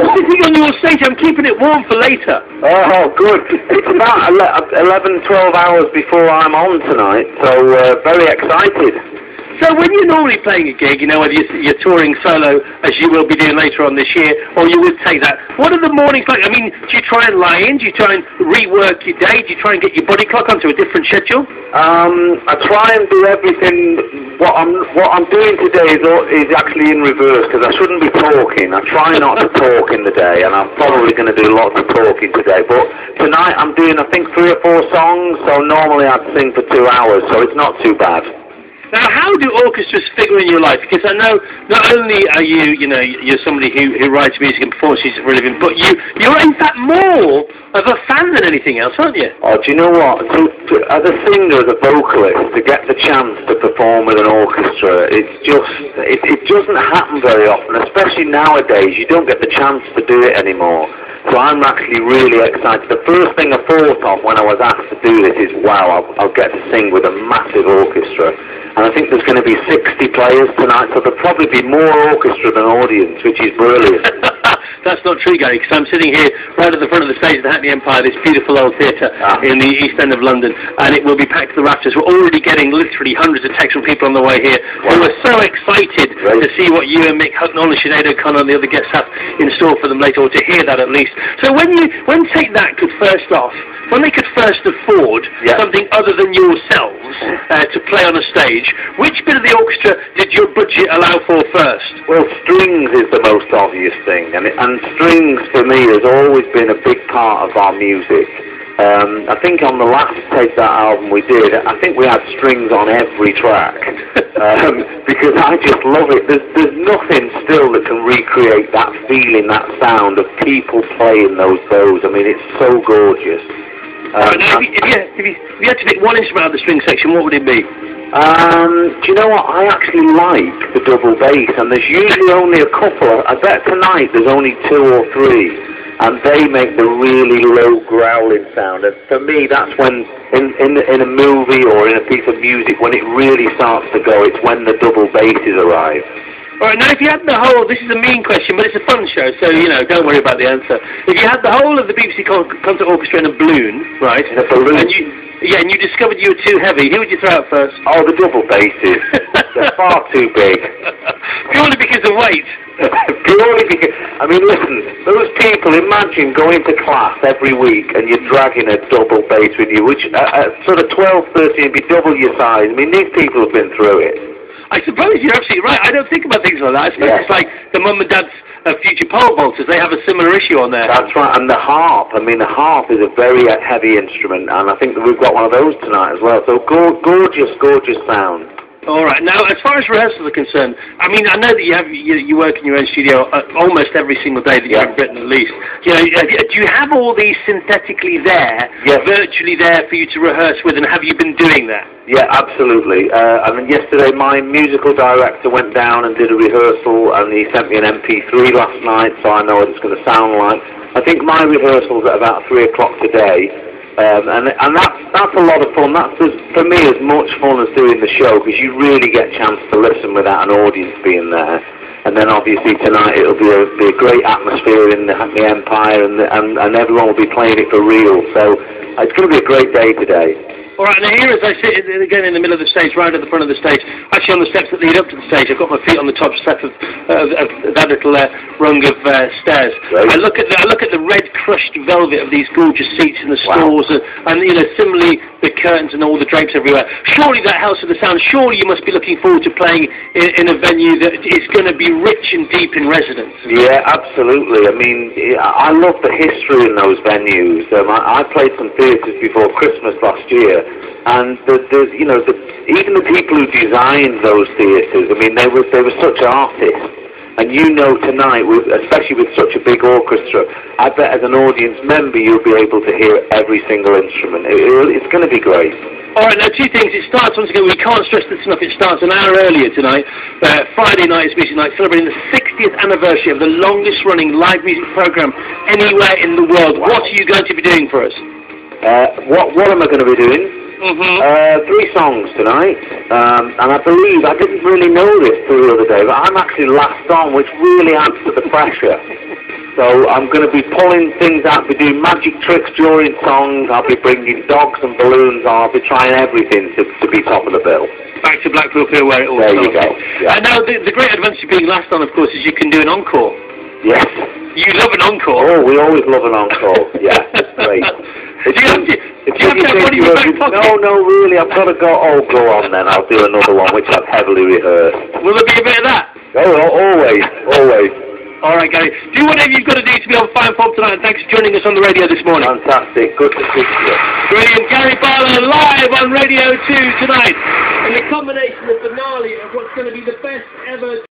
I'm sitting on your stage. I'm keeping it warm for later. Oh, good. It's about 11, 12 hours before I'm on tonight, so very excited. So when you're normally playing a gig, you know, whether you're touring solo, as you will be doing later on this year, or you would take that, what are the mornings like? I mean, do you try and lie in? Do you try and rework your day? Do you try and get your body clock onto a different schedule? I try and do everything. What I'm doing today is actually in reverse, because I shouldn't be talking. I try not to talk in the day, and I'm probably going to do lots of talking today. But tonight I'm doing, I think, 3 or 4 songs, so normally I'd sing for 2 hours, so it's not too bad. Now, how do orchestras figure in your life? Because I know not only are you, you know, you're somebody who writes music and performs music for a living, but you're in fact more of a fan than anything else, aren't you? Oh, do you know what? As a singer, as a vocalist, to get the chance to perform with an orchestra, it doesn't happen very often, especially nowadays. You don't get the chance to do it anymore. So I'm actually really excited. The first thing I thought of when I was asked to do this is, wow, I'll get to sing with a massive orchestra. And I think there's going to be 60 players tonight, so there'll probably be more orchestra than audience, which is brilliant. That's not true, Gary, because I'm sitting here right at the front of the stage of the Hackney Empire, this beautiful old theatre in the East End of London, and it will be packed to the rafters. We're already getting literally hundreds of texts from people on the way here who are so excited to see what you and Mick Hucknall and Sinead O'Connor and the other guests have in store for them later, or to hear that at least. So when Take That could first off, when they could first afford something other than yourselves to play on a stage, which bit of the orchestra did your budget allow for first? Well, strings is the most obvious thing, and strings for me has always been a big part of our music. I think on the last Take That album we did, I think we had strings on every track, because I just love it. There's nothing still that can recreate that feeling, that sound of people playing those bows. I mean, it's so gorgeous. Now, if you had to pick one instrument out of the string section, what would it be? Do you know what? I actually like the double bass, and there's usually only a couple. I bet tonight there's only 2 or 3, and they make the really low growling sound. And for me, that's when, in a movie or in a piece of music, when it really starts to go, it's when the double basses arrive. All right, now if you had the whole, this is a mean question, but it's a fun show, so, you know, don't worry about the answer. If you had the whole of the BBC Concert Orchestra in a balloon, right? In a balloon? And you discovered you were too heavy, who would you throw out first? Oh, the double basses. They're far too big. Purely because of weight? Purely because, I mean, listen, those people, imagine going to class every week and you're dragging a double bass with you, which at sort of 12, 13 would be double your size. I mean, these people have been through it. I suppose you're absolutely right. I don't think about things like that. I suppose it's like the mum and dad's future pole vaulters. They have a similar issue on there. That's right. And the harp. I mean, the harp is a very heavy instrument, and I think that we've got one of those tonight as well. So gorgeous, gorgeous sound. All right. Now, as far as rehearsals are concerned, I mean, I know that you work in your own studio almost every single day that you're in Britain, at least. You know, do you have all these synthetically there, virtually there for you to rehearse with, and have you been doing that? Yeah, absolutely. I mean, yesterday my musical director went down and did a rehearsal, and he sent me an MP3 last night, so I know what it's going to sound like. I think my rehearsal's at about 3 o'clock today. And that's a lot of fun. That's, for me, as much fun as doing the show, because you really get a chance to listen without an audience being there. And then obviously tonight it'll be a great atmosphere in the Hackney Empire, and everyone will be playing it for real. So it's going to be a great day today. All right, now here as I sit again in the middle of the stage, right at the front of the stage, actually on the steps that lead up to the stage, I've got my feet on the top step of that little rung of stairs. Right. I look at the red crushed velvet of these gorgeous seats in the stalls, and you know, similarly the curtains and all the drapes everywhere. Surely that helps with the sound. Surely you must be looking forward to playing in a venue that is going to be rich and deep in resonance. Yeah, absolutely. I mean, I love the history in those venues. I played some theatres before Christmas last year. And even the people who designed those theatres, I mean, they were such artists. And you know tonight, especially with such a big orchestra, I bet as an audience member you'll be able to hear every single instrument. It's going to be great. All right, now 2 things. It starts, once again, we can't stress this enough, it starts an hour earlier tonight. Friday night is music night, celebrating the 60th anniversary of the longest running live music programme anywhere in the world. Wow. What are you going to be doing for us? What am I going to be doing? 3 songs tonight, and I believe, I didn't really know this till the other day, but I'm actually last on, which really adds to the pressure. So I'm going to be pulling things out, be doing magic tricks during songs, I'll be bringing dogs and balloons, I'll be trying everything to be top of the bill. Back to Blackpool Pier where it all started. started. There you go. Yeah. And now the great advantage of being last on, of course, is you can do an encore. Yes. You love an encore. Oh, we always love an encore. Yeah, it's great. Do you have to have one in your back pocket? No, really, I've got to go. Oh, go on then. I'll do another one, which I've heavily rehearsed. Will there be a bit of that? Oh, always, always. All right, Gary. Do whatever you've got to do to be on Fine Pop tonight, and thanks for joining us on the radio this morning. Fantastic. Good to see you. Brilliant. Gary Barlow live on Radio 2 tonight. And the combination, the finale of what's going to be the best ever